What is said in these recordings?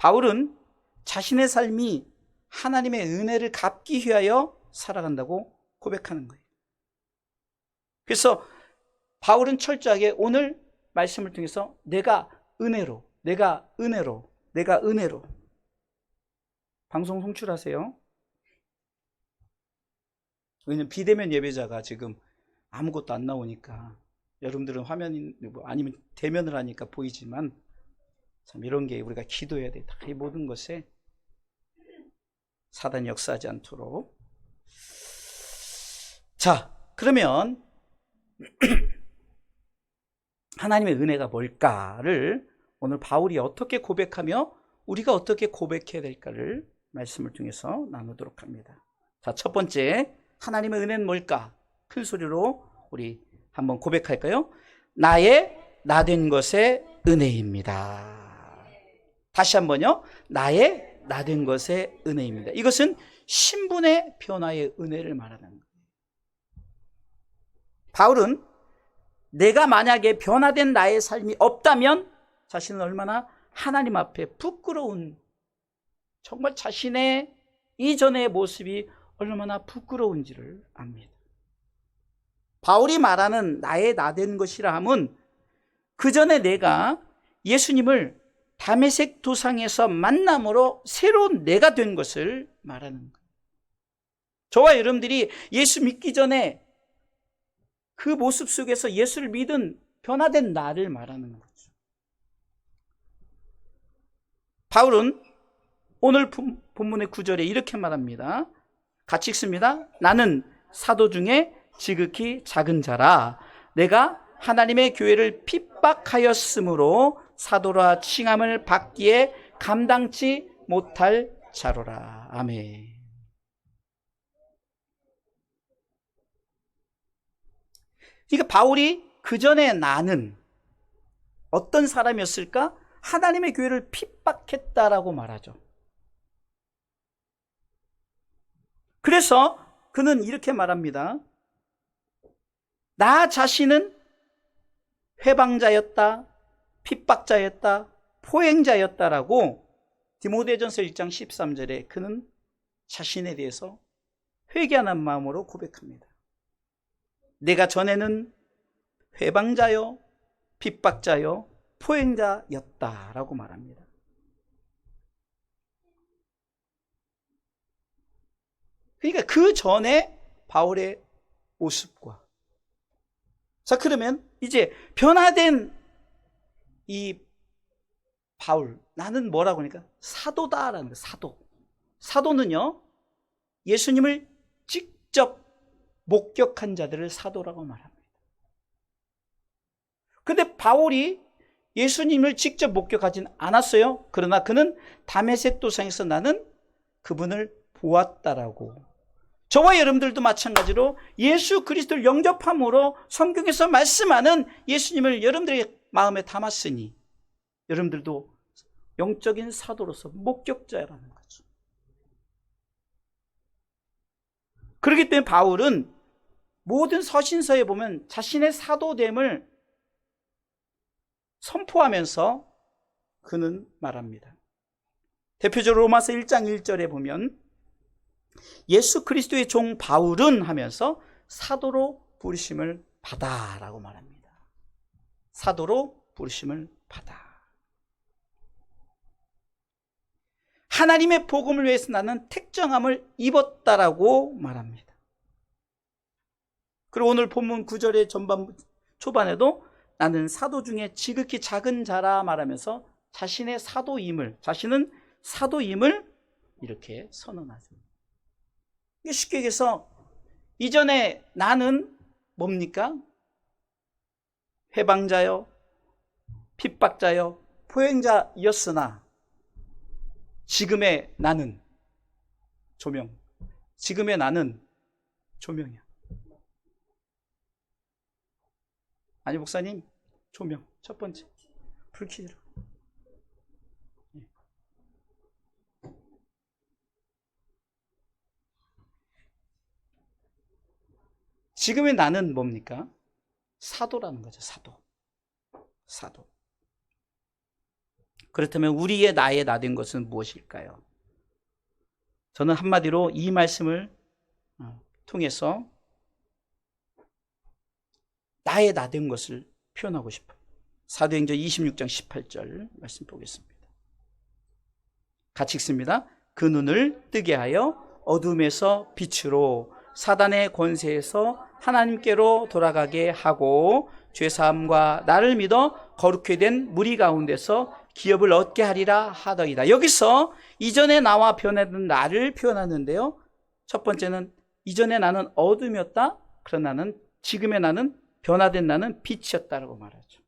바울은 자신의 삶이 하나님의 은혜를 갚기 위하여 살아간다고 고백하는 거예요. 그래서 바울은 철저하게 오늘 말씀을 통해서 내가 은혜로. 방송 송출하세요. 왜냐면 비대면 예배자가 지금 아무것도 안 나오니까 여러분들은 화면 아니면 대면을 하니까 보이지만 참 이런 게 우리가 기도해야 돼. 이 모든 것에 사단이 역사하지 않도록. 자, 그러면 하나님의 은혜가 뭘까를 오늘 바울이 어떻게 고백하며 우리가 어떻게 고백해야 될까를 말씀을 통해서 나누도록 합니다. 자, 첫 번째, 하나님의 은혜는 뭘까? 큰 소리로 우리 한번 고백할까요? 나의 나된 것의 은혜입니다. 다시 한번요. 나의 나된 것의 은혜입니다. 이것은 신분의 변화의 은혜를 말하는 거예요. 바울은 내가 만약에 변화된 나의 삶이 없다면 자신은 얼마나 하나님 앞에 부끄러운, 정말 자신의 이전의 모습이 얼마나 부끄러운지를 압니다. 바울이 말하는 나의 나된 것이라 함은 그 전에 내가 예수님을 다메섹 도상에서 만남으로 새로운 내가 된 것을 말하는 거예요. 저와 여러분들이 예수 믿기 전에 그 모습 속에서 예수를 믿은 변화된 나를 말하는 거죠. 바울은 오늘 본문의 9절에 이렇게 말합니다. 같이 읽습니다. 나는 사도 중에 지극히 작은 자라 내가 하나님의 교회를 핍박하였으므로 사도라 칭함을 받기에 감당치 못할 자로라. 아멘. 그러니까 바울이 그 전에 나는 어떤 사람이었을까? 하나님의 교회를 핍박했다라고 말하죠. 그래서 그는 이렇게 말합니다. 나 자신은 회방자였다, 핍박자였다, 포행자였다라고 디모데전서 1장 13절에 그는 자신에 대해서 회개하는 마음으로 고백합니다. 내가 전에는 회방자요, 핍박자요, 포행자였다라고 말합니다. 그러니까 그 전에 바울의 모습과, 자, 그러면 이제 변화된 이 바울, 나는 뭐라고 하니까 사도다라는 거예요. 사도. 사도는요, 예수님을 직접 목격한 자들을 사도라고 말합니다. 근데 바울이 예수님을 직접 목격하진 않았어요. 그러나 그는 다메섹 도상에서 나는 그분을 보았다라고. 저와 여러분들도 마찬가지로 예수 그리스도를 영접함으로 성경에서 말씀하는 예수님을 여러분들의 마음에 담았으니 여러분들도 영적인 사도로서 목격자라는 거죠. 그렇기 때문에 바울은 모든 서신서에 보면 자신의 사도됨을 선포하면서 그는 말합니다. 대표적으로 로마서 1장 1절에 보면 예수 그리스도의 종 바울은 하면서 사도로 부르심을 받아라고 말합니다. 사도로 부르심을 받아. 하나님의 복음을 위해서 나는 택정함을 입었다라고 말합니다. 그리고 오늘 본문 9절의 초반에도 나는 사도 중에 지극히 작은 자라 말하면서 자신은 사도임을 이렇게 선언하죠. 쉽게 얘기해서 이전에 나는 뭡니까? 회방자요, 핍박자요, 포행자였으나 지금의 나는 지금의 나는 조명이야. 아니 목사님, 조명 첫 번째 불 켜라. 지금의 나는 뭡니까? 사도라는 거죠. 사도. 그렇다면 우리의 나에 나된 것은 무엇일까요? 저는 한마디로 이 말씀을 통해서 나에 나된 것을 표현하고 싶어요. 사도행전 26장 18절 말씀 보겠습니다. 같이 읽습니다. 그 눈을 뜨게 하여 어둠에서 빛으로 사단의 권세에서 하나님께로 돌아가게 하고 죄사함과 나를 믿어 거룩히 된 무리 가운데서 기업을 얻게 하리라 하더이다. 여기서 이전에 나와 변화된 나를 표현하는데요. 첫 번째는 이전에 나는 어둠이었다. 그러나 나는 지금의 나는 변화된 나는 빛이었다라고 말하죠.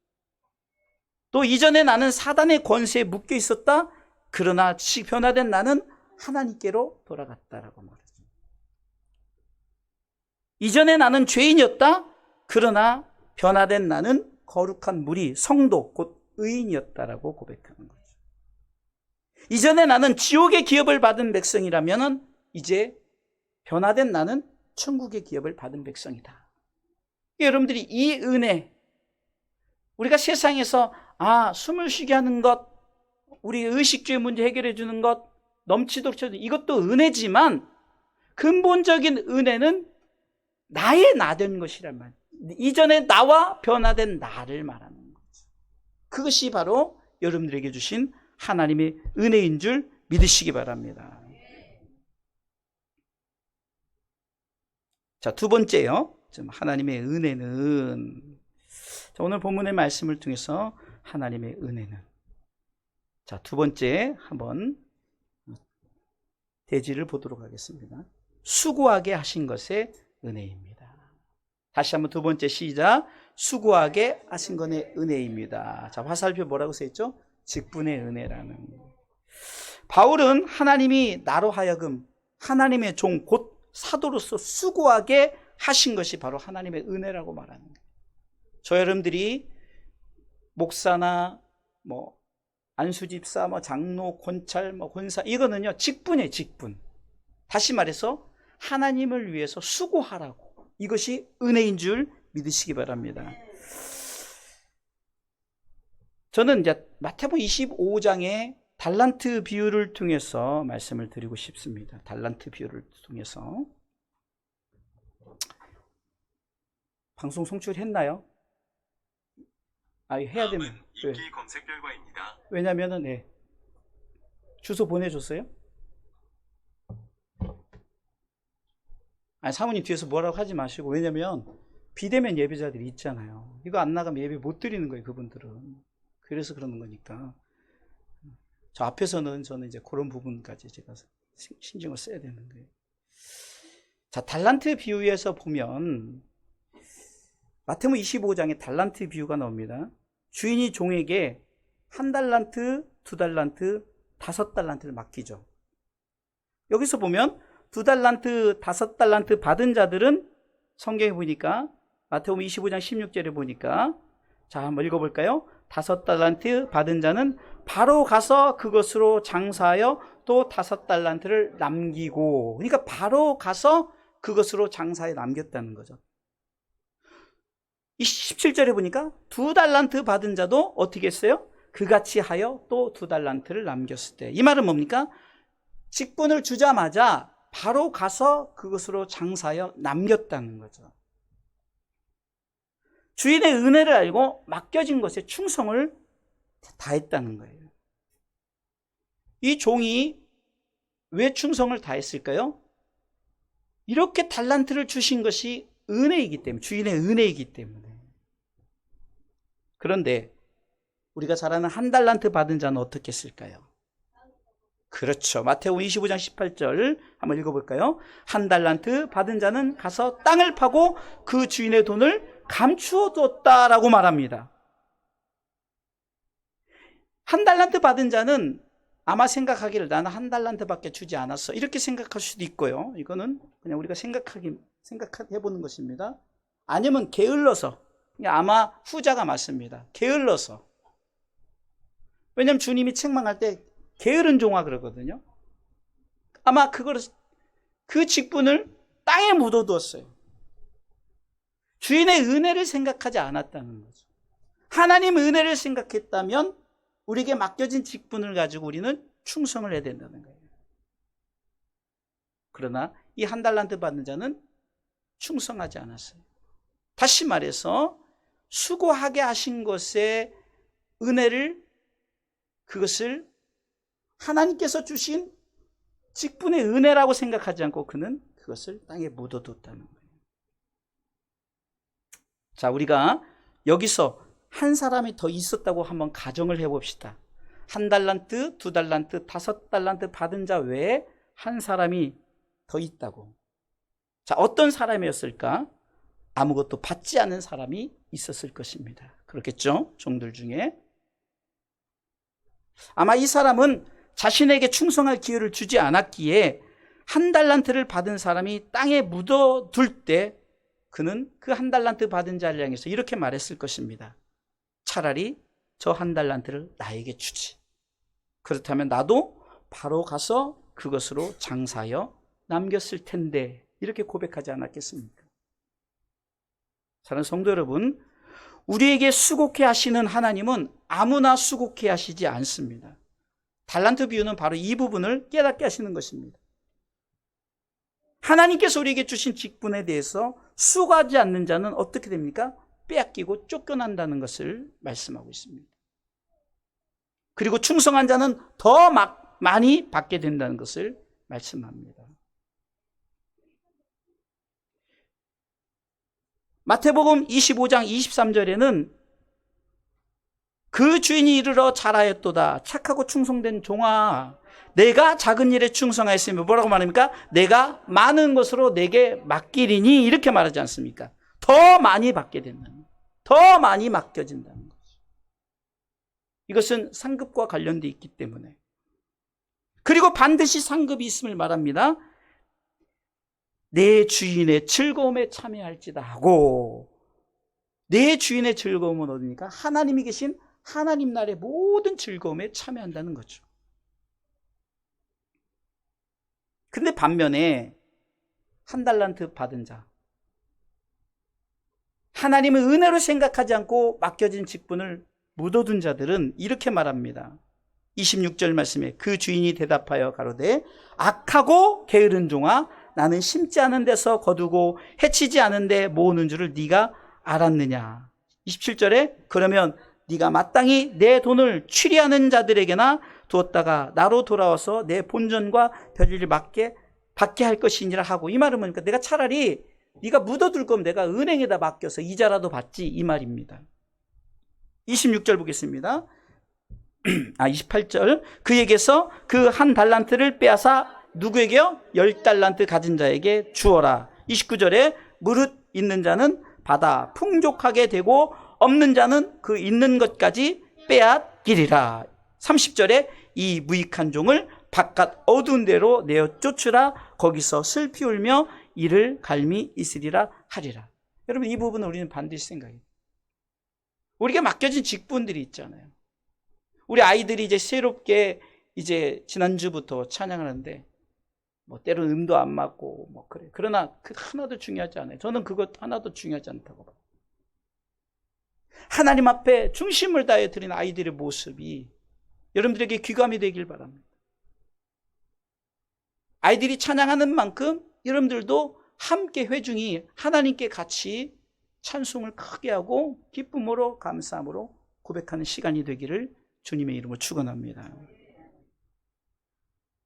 또 이전에 나는 사단의 권세에 묶여 있었다. 그러나 변화된 나는 하나님께로 돌아갔다라고 말하죠. 이전에 나는 죄인이었다. 그러나 변화된 나는 거룩한 무리, 성도, 곧 의인이었다라고 고백하는 거죠. 이전에 나는 지옥의 기업을 받은 백성이라면 이제 변화된 나는 천국의 기업을 받은 백성이다. 여러분들이 이 은혜, 우리가 세상에서 숨을 쉬게 하는 것, 우리 의식주의 문제 해결해 주는 것, 넘치도록 쳐주는 이것도 은혜지만 근본적인 은혜는 나의 나된 것이란 말이에요. 이전에 나와 변화된 나를 말하는 거죠. 그것이 바로 여러분들에게 주신 하나님의 은혜인 줄 믿으시기 바랍니다. 자, 두 번째요. 하나님의 은혜는, 자, 오늘 본문의 말씀을 통해서 하나님의 은혜는, 자, 두 번째 한번 대지를 보도록 하겠습니다. 수고하게 하신 것의 은혜입니다. 다시 한번 두 번째 시작. 수고하게 하신 것의 은혜입니다. 자, 화살표 뭐라고 써있죠? 직분의 은혜라는. 바울은 하나님이 나로 하여금 하나님의 종, 곧 사도로서 수고하게 하신 것이 바로 하나님의 은혜라고 말하는 거예요. 저 여러분들이 목사나 안수집사, 장로, 권찰, 권사, 이거는요 직분이에요. 직분. 다시 말해서 하나님을 위해서 수고하라고. 이것이 은혜인 줄 믿으시기 바랍니다. 저는 이제 마태복음 25장의 달란트 비유를 통해서 말씀을 드리고 싶습니다. 달란트 비유를 통해서. 방송 송출했나요? 해야 되면. 인기 검색 결과입니다. 왜냐면은 주소 보내줬어요? 사모님 뒤에서 뭐라고 하지 마시고. 왜냐면 비대면 예배자들이 있잖아요. 이거 안 나가면 예배 못 드리는 거예요, 그분들은. 그래서 그러는 거니까. 저 앞에서는 저는 이제 그런 부분까지 제가 신경을 써야 되는 거예요. 자, 달란트 비유에서 보면 마태복음 25장에 달란트 비유가 나옵니다. 주인이 종에게 1달란트, 2달란트, 5달란트를 맡기죠. 여기서 보면 2달란트, 5달란트 받은 자들은 성경에 보니까 마태복음 25장 16절에 보니까, 자, 한번 읽어볼까요? 5달란트 받은 자는 바로 가서 그것으로 장사하여 또 5달란트를 남기고, 그러니까 바로 가서 그것으로 장사해 남겼다는 거죠. 이 17절에 보니까 2달란트 받은 자도 어떻게 했어요? 그같이 하여 또 2달란트를 남겼을 때. 이 말은 뭡니까? 직분을 주자마자 바로 가서 그것으로 장사하여 남겼다는 거죠. 주인의 은혜를 알고 맡겨진 것에 충성을 다했다는 거예요. 이 종이 왜 충성을 다했을까요? 이렇게 달란트를 주신 것이 은혜이기 때문에, 주인의 은혜이기 때문에. 그런데 우리가 잘 아는 1달란트 받은 자는 어떻게 했을까요? 그렇죠. 마태복음 25장 18절 한번 읽어볼까요? 1달란트 받은 자는 가서 땅을 파고 그 주인의 돈을 감추어 뒀다라고 말합니다. 1달란트 받은 자는 아마 생각하기를 나는 1달란트밖에 주지 않았어, 이렇게 생각할 수도 있고요. 이거는 그냥 우리가 생각해보는 것입니다. 아니면 게을러서, 아마 후자가 맞습니다. 게을러서. 왜냐하면 주님이 책망할 때 게으른 종아 그러거든요. 아마 그 직분을 땅에 묻어두었어요. 주인의 은혜를 생각하지 않았다는 거죠. 하나님 은혜를 생각했다면 우리에게 맡겨진 직분을 가지고 우리는 충성을 해야 된다는 거예요. 그러나 이 한 달란트 받는 자는 충성하지 않았어요. 다시 말해서 수고하게 하신 것의 은혜를, 그것을 하나님께서 주신 직분의 은혜라고 생각하지 않고 그는 그것을 땅에 묻어뒀다는 거예요. 자, 우리가 여기서 한 사람이 더 있었다고 한번 가정을 해봅시다. 1달란트, 2달란트, 5달란트 받은 자 외에 한 사람이 더 있다고. 자, 어떤 사람이었을까? 아무것도 받지 않은 사람이 있었을 것입니다. 그렇겠죠? 종들 중에. 아마 이 사람은 자신에게 충성할 기회를 주지 않았기에 1달란트를 받은 사람이 땅에 묻어둘 때 그는 그 1달란트 받은 자를 향해서 이렇게 말했을 것입니다. 차라리 저 1달란트를 나에게 주지. 그렇다면 나도 바로 가서 그것으로 장사하여 남겼을 텐데, 이렇게 고백하지 않았겠습니까? 사랑하는 성도 여러분, 우리에게 수고케 하시는 하나님은 아무나 수고케 하시지 않습니다. 달란트 비유는 바로 이 부분을 깨닫게 하시는 것입니다. 하나님께서 우리에게 주신 직분에 대해서 수고하지 않는 자는 어떻게 됩니까? 빼앗기고 쫓겨난다는 것을 말씀하고 있습니다. 그리고 충성한 자는 더 많이 받게 된다는 것을 말씀합니다. 마태복음 25장 23절에는 그 주인이 이르러 잘하였도다. 착하고 충성된 종아, 내가 작은 일에 충성하였으면 뭐라고 말합니까? 내가 많은 것으로 내게 맡기리니, 이렇게 말하지 않습니까? 더 많이 받게 된다는, 더 많이 맡겨진다는 거죠. 이것은 상급과 관련되어 있기 때문에. 그리고 반드시 상급이 있음을 말합니다. 내 주인의 즐거움에 참여할지다 하고, 내 주인의 즐거움은 어디입니까? 하나님이 계신 하나님 나라의 모든 즐거움에 참여한다는 거죠. 근데 반면에 1달란트 받은 자, 하나님의 은혜로 생각하지 않고 맡겨진 직분을 묻어둔 자들은 이렇게 말합니다. 26절 말씀에 그 주인이 대답하여 가로되 악하고 게으른 종아, 나는 심지 않은 데서 거두고 해치지 않은 데 모으는 줄을 네가 알았느냐. 27절에 그러면 네가 마땅히 내 돈을 취리하는 자들에게나 두었다가 나로 돌아와서 내 본전과 별일을 받게 할 것이니라 하고, 이 말은 뭐니까? 내가 차라리 네가 묻어둘 거면 내가 은행에다 맡겨서 이자라도 받지, 이 말입니다. 26절 보겠습니다. 28절 그에게서 그 1달란트를 빼앗아 누구에게요? 10달란트 가진 자에게 주어라. 29절에 무릇 있는 자는 받아 풍족하게 되고 없는 자는 그 있는 것까지 빼앗기리라. 30절에 이 무익한 종을 바깥 어두운 데로 내어 쫓으라. 거기서 슬피 울며 이를 갈미 있으리라 하리라. 여러분, 이 부분은 우리는 반드시 생각해요. 우리가 맡겨진 직분들이 있잖아요. 우리 아이들이 이제 새롭게 이제 지난주부터 찬양하는데 뭐 때로는 음도 안 맞고 뭐 그래. 그러나 그 하나도 중요하지 않아요. 저는 그것 하나도 중요하지 않다고 봐요. 하나님 앞에 중심을 다해 드리는 아이들의 모습이 여러분들에게 귀감이 되길 바랍니다. 아이들이 찬양하는 만큼 여러분들도 함께 회중이 하나님께 같이 찬송을 크게 하고 기쁨으로 감사함으로 고백하는 시간이 되기를 주님의 이름으로 축원합니다.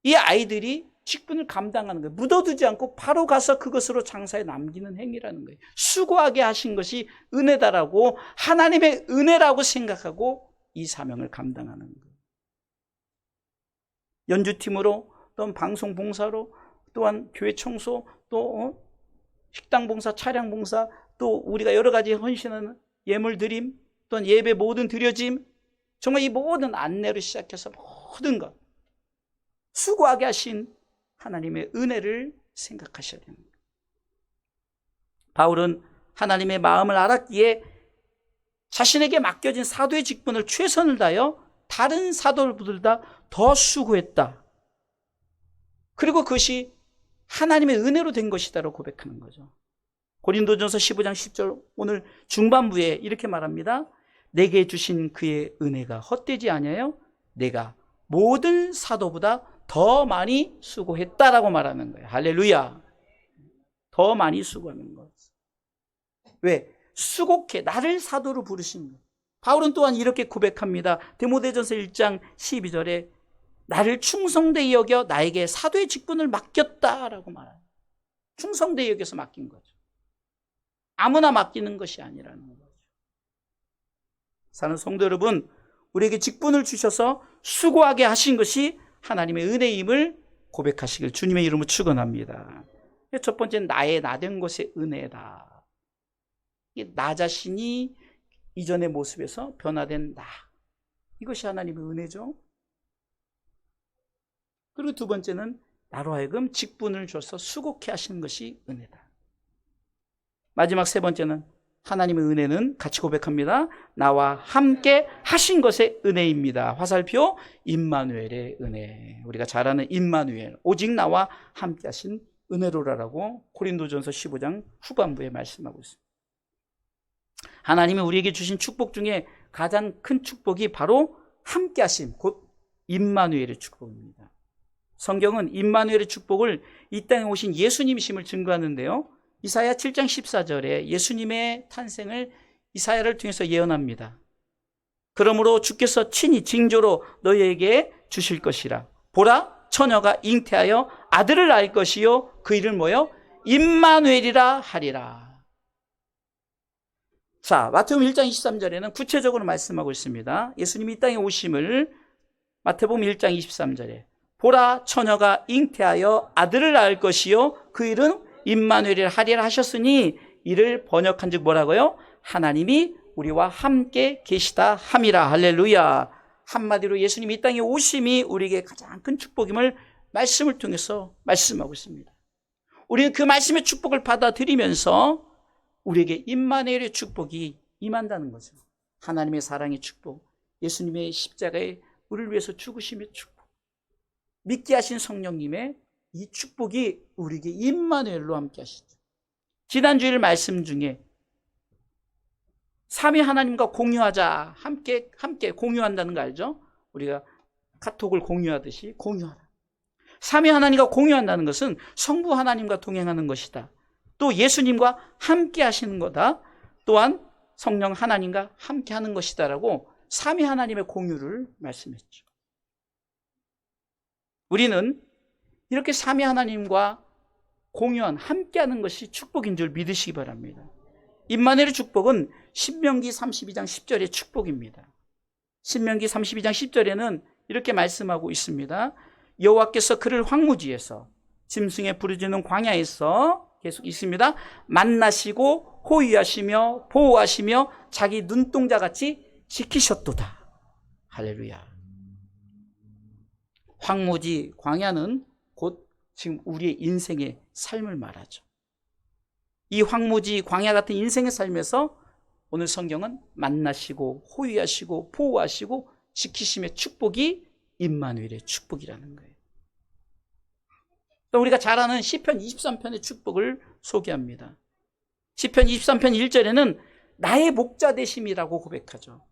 이 아이들이 직분을 감당하는 거예요. 묻어두지 않고 바로 가서 그것으로 장사에 남기는 행위라는 거예요. 수고하게 하신 것이 은혜다라고, 하나님의 은혜라고 생각하고 이 사명을 감당하는 거예요. 연주팀으로, 또는 방송 봉사로, 또한 교회 청소, 또 식당 봉사, 차량 봉사, 또 우리가 여러 가지 헌신하는 예물 드림, 또는 예배 모든 드려짐, 정말 이 모든 안내로 시작해서 모든 것, 수고하게 하신 하나님의 은혜를 생각하셔야 됩니다. 바울은 하나님의 마음을 알았기에 자신에게 맡겨진 사도의 직분을 최선을 다하여 다른 사도들보다 더 수고했다. 그리고 그것이 하나님의 은혜로 된 것이다라고 고백하는 거죠. 고린도전서 15장 10절 오늘 중반부에 이렇게 말합니다. 내게 주신 그의 은혜가 헛되지 아니하여 내가 모든 사도보다 더 많이 수고했다라고 말하는 거예요. 할렐루야. 더 많이 수고하는 거예요. 왜? 수고케 나를 사도로 부르신 거예요. 바울은 또한 이렇게 고백합니다. 디모데전서 1장 12절에 나를 충성되이 여겨 나에게 사도의 직분을 맡겼다라고 말해요. 충성되이 여겨서 맡긴 거죠. 아무나 맡기는 것이 아니라는 거죠. 사는 성도 여러분, 우리에게 직분을 주셔서 수고하게 하신 것이 하나님의 은혜임을 고백하시길 주님의 이름으로 축원합니다. 첫 번째는 나의 나된 것의 은혜다. 나 자신이 이전의 모습에서 변화된 나. 이것이 하나님의 은혜죠. 그리고 두 번째는 나로 하여금 직분을 줘서 수고케 하시는 것이 은혜다. 마지막 세 번째는 하나님의 은혜는 같이 고백합니다. 나와 함께 하신 것의 은혜입니다. 화살표 임마누엘의 은혜. 우리가 잘 아는 임마누엘, 오직 나와 함께 하신 은혜로라라고 고린도전서 15장 후반부에 말씀하고 있습니다. 하나님이 우리에게 주신 축복 중에 가장 큰 축복이 바로 함께 하심, 곧 임마누엘의 축복입니다. 성경은 임마누엘의 축복을 이 땅에 오신 예수님이심을 증거하는데요. 이사야 7장 14절에 예수님의 탄생을 이사야를 통해서 예언합니다. 그러므로 주께서 친히 징조로 너희에게 주실 것이라. 보라, 처녀가 잉태하여 아들을 낳을 것이요 그 이름 뭐요? 임마누엘이라 하리라. 자, 마태복음 1장 23절에는 구체적으로 말씀하고 있습니다. 예수님이 이 땅에 오심을 마태복음 1장 23절에 보라, 처녀가 잉태하여 아들을 낳을 것이요 그 이름 임마누엘이라 하리라 하셨으니 이를 번역한 즉 뭐라고요? 하나님이 우리와 함께 계시다 함이라. 할렐루야. 한마디로 예수님이 이 땅에 오심이 우리에게 가장 큰 축복임을 말씀을 통해서 말씀하고 있습니다. 우리는 그 말씀의 축복을 받아들이면서 우리에게 임마누엘의 축복이 임한다는 거죠. 하나님의 사랑의 축복, 예수님의 십자가에 우리를 위해서 죽으심의 축복, 믿게 하신 성령님의 이 축복이 우리에게 임마누엘로 함께 하시죠. 지난주일 말씀 중에 삼위 하나님과 공유하자, 함께 공유한다는 거 알죠? 우리가 카톡을 공유하듯이 공유하라. 삼위 하나님과 공유한다는 것은 성부 하나님과 동행하는 것이다. 또 예수님과 함께 하시는 거다. 또한 성령 하나님과 함께 하는 것이다라고 삼위 하나님의 공유를 말씀했죠. 우리는 이렇게 삼위 하나님과 공유한 함께 하는 것이 축복인 줄 믿으시기 바랍니다. 임마누엘의 축복은 신명기 32장 10절의 축복입니다. 신명기 32장 10절에는 이렇게 말씀하고 있습니다. 여호와께서 그를 황무지에서 짐승의 부르짖는 광야에서 계속 있습니다. 만나시고 호위하시며 보호하시며 자기 눈동자같이 지키셨도다. 할렐루야. 황무지 광야는 곧 지금 우리의 인생의 삶을 말하죠. 이 황무지 광야 같은 인생의 삶에서 오늘 성경은 만나시고 호위하시고 보호하시고 지키심의 축복이 임마누엘의 축복이라는 거예요. 또 우리가 잘 아는 시편 23편의 축복을 소개합니다. 시편 23편 1절에는 나의 목자 되심이라고 고백하죠.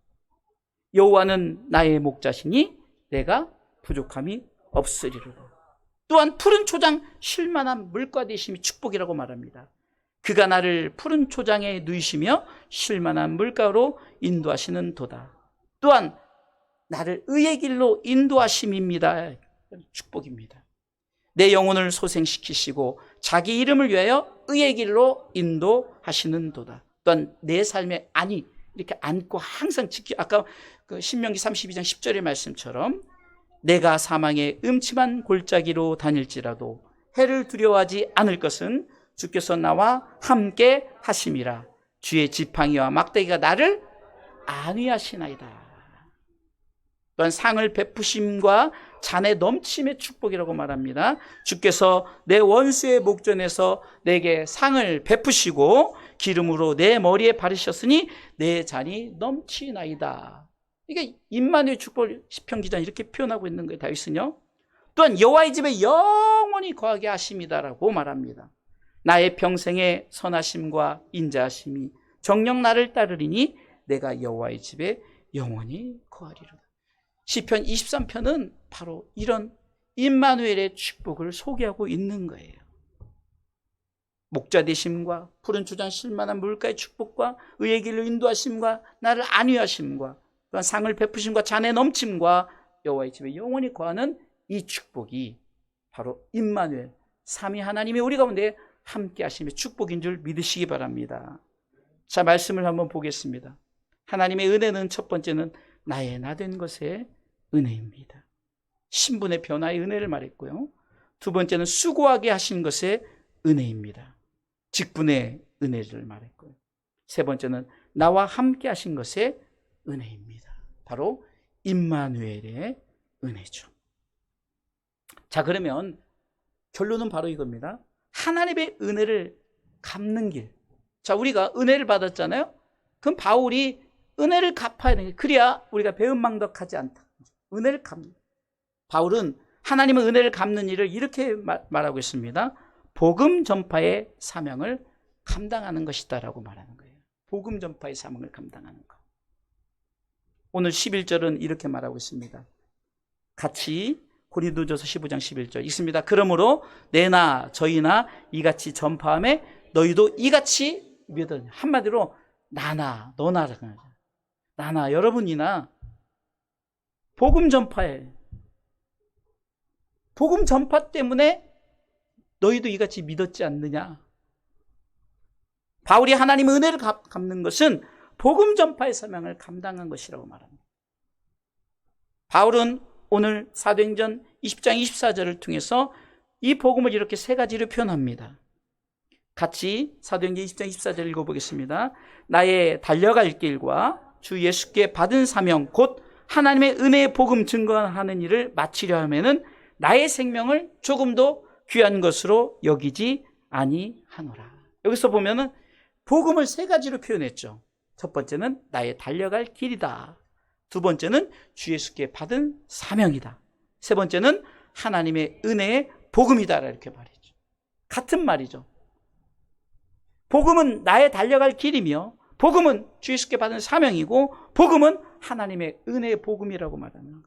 여호와는 나의 목자시니 내가 부족함이 없으리로다. 또한 푸른 초장 쉴만한 물가 되심이 축복이라고 말합니다. 그가 나를 푸른 초장에 누이시며 쉴만한 물가로 인도하시는 도다. 또한 나를 의의 길로 인도하심입니다. 축복입니다. 내 영혼을 소생시키시고 자기 이름을 위하여 의의 길로 인도하시는 도다. 또한 내 삶에 안위 이렇게 안고 항상 지키, 아까 그 신명기 32장 10절의 말씀처럼 내가 사망의 음침한 골짜기로 다닐지라도 해를 두려워하지 않을 것은 주께서 나와 함께 하심이라. 주의 지팡이와 막대기가 나를 안위하시나이다. 또한 상을 베푸심과 잔의 넘침의 축복이라고 말합니다. 주께서 내 원수의 목전에서 내게 상을 베푸시고 기름으로 내 머리에 바르셨으니 내 잔이 넘치나이다. 이게 임마누엘 축복을 시편 기자는 이렇게 표현하고 있는 거예요. 다윗은요. 또한 여호와의 집에 영원히 거하게 하심이다라고 말합니다. 나의 평생의 선하심과 인자하심이 정녕 나를 따르리니 내가 여호와의 집에 영원히 거하리로다. 시편 23편은 바로 이런 임마누엘의 축복을 소개하고 있는 거예요. 목자 되심과 푸른 주장 쉴만한 물가의 축복과 의의 길로 인도하심과 나를 안위하심과 또한 상을 베푸심과 잔의 넘침과 여호와의 집에 영원히 거하는 이 축복이 바로 임마누엘 삼위 하나님이 우리 가운데 함께 하심의 축복인 줄 믿으시기 바랍니다. 자, 말씀을 한번 보겠습니다. 하나님의 은혜는 첫 번째는 나의 나 된 것의 은혜입니다. 신분의 변화의 은혜를 말했고요. 두 번째는 수고하게 하신 것의 은혜입니다. 직분의 은혜를 말했고요. 세 번째는 나와 함께 하신 것의 은혜입니다. 바로 임마누엘의 은혜죠. 자, 그러면 결론은 바로 이겁니다. 하나님의 은혜를 갚는 길. 자, 우리가 은혜를 받았잖아요. 그럼 바울이 은혜를 갚아야 되는 게, 그래야 우리가 배은망덕하지 않다. 은혜를 갚는. 바울은 하나님의 은혜를 갚는 일을 이렇게 말하고 있습니다. 복음 전파의 사명을 감당하는 것이다라고 말하는 거예요. 복음 전파의 사명을 감당하는 것. 오늘 11절은 이렇게 말하고 있습니다. 같이 고린도전서 15장 11절 읽습니다. 그러므로 내나 저희나 이같이 전파함에 너희도 이같이 믿으라. 한마디로 나나 너나 나나 여러분이나 복음 전파에, 복음 전파 때문에 너희도 이같이 믿었지 않느냐. 바울이 하나님의 은혜를 갚는 것은 복음 전파의 사명을 감당한 것이라고 말합니다. 바울은 오늘 사도행전 20장 24절을 통해서 이 복음을 이렇게 세 가지로 표현합니다. 같이 사도행전 20장 24절 읽어보겠습니다. 나의 달려갈 길과 주 예수께 받은 사명 곧 하나님의 은혜의 복음 증거하는 일을 마치려 하면은 나의 생명을 조금도 귀한 것으로 여기지 아니하노라. 여기서 보면은 복음을 세 가지로 표현했죠. 첫 번째는 나의 달려갈 길이다. 두 번째는 주 예수께 받은 사명이다. 세 번째는 하나님의 은혜의 복음이다. 이렇게 말이죠. 같은 말이죠. 복음은 나의 달려갈 길이며 복음은 주 예수께 받은 사명이고 복음은 하나님의 은혜의 복음이라고 말하는 거예요.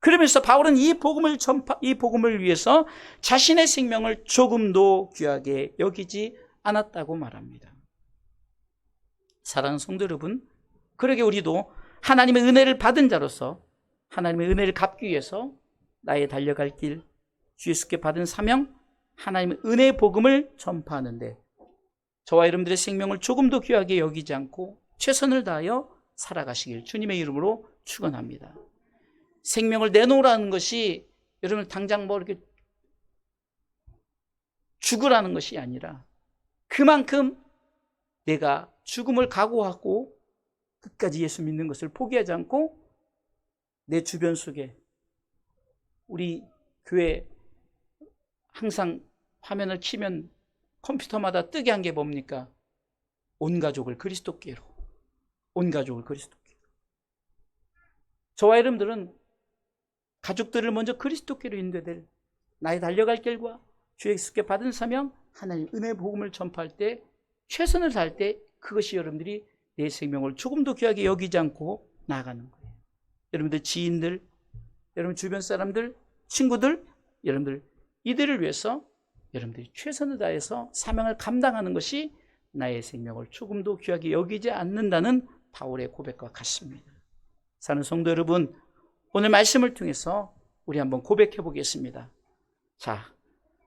그러면서 바울은 이 복음을 위해서 자신의 생명을 조금도 귀하게 여기지 않았다고 말합니다. 사랑하는 성도 여러분, 그러게 우리도 하나님의 은혜를 받은 자로서 하나님의 은혜를 갚기 위해서 나의 달려갈 길, 주 예수께 받은 사명, 하나님의 은혜의 복음을 전파하는데 저와 여러분들의 생명을 조금도 귀하게 여기지 않고 최선을 다하여 살아가시길 주님의 이름으로 축원합니다. 생명을 내놓으라는 것이 여러분 당장 뭐 이렇게 죽으라는 것이 아니라 그만큼 내가 죽음을 각오하고 끝까지 예수 믿는 것을 포기하지 않고 내 주변 속에 우리 교회 항상 화면을 키면 컴퓨터마다 뜨게 한 게 뭡니까? 온 가족을 그리스도께로. 온 가족을 그리스도께로. 저와 여러분들은 가족들을 먼저 그리스도께로 인도될 나의 달려갈 길과 주 예수께 받은 사명, 하나님 은혜의 복음을 전파할 때 최선을 다할 때 그것이 여러분들이 내 생명을 조금도 귀하게 여기지 않고 나아가는 거예요. 여러분들 지인들, 여러분 주변 사람들, 친구들, 여러분들 이들을 위해서 여러분들이 최선을 다해서 사명을 감당하는 것이 나의 생명을 조금도 귀하게 여기지 않는다는 바울의 고백과 같습니다. 사는 성도 여러분, 오늘 말씀을 통해서 우리 한번 고백해 보겠습니다. 자,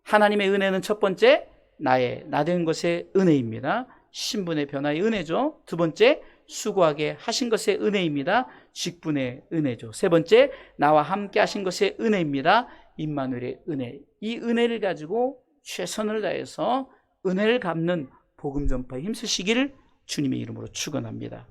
하나님의 은혜는 첫 번째 나의 나 된 것의 은혜입니다. 신분의 변화의 은혜죠. 두 번째 수고하게 하신 것의 은혜입니다. 직분의 은혜죠. 세 번째 나와 함께 하신 것의 은혜입니다. 임마누엘의 은혜. 이 은혜를 가지고 최선을 다해서 은혜를 갚는 복음 전파에 힘쓰시기를 주님의 이름으로 축원합니다.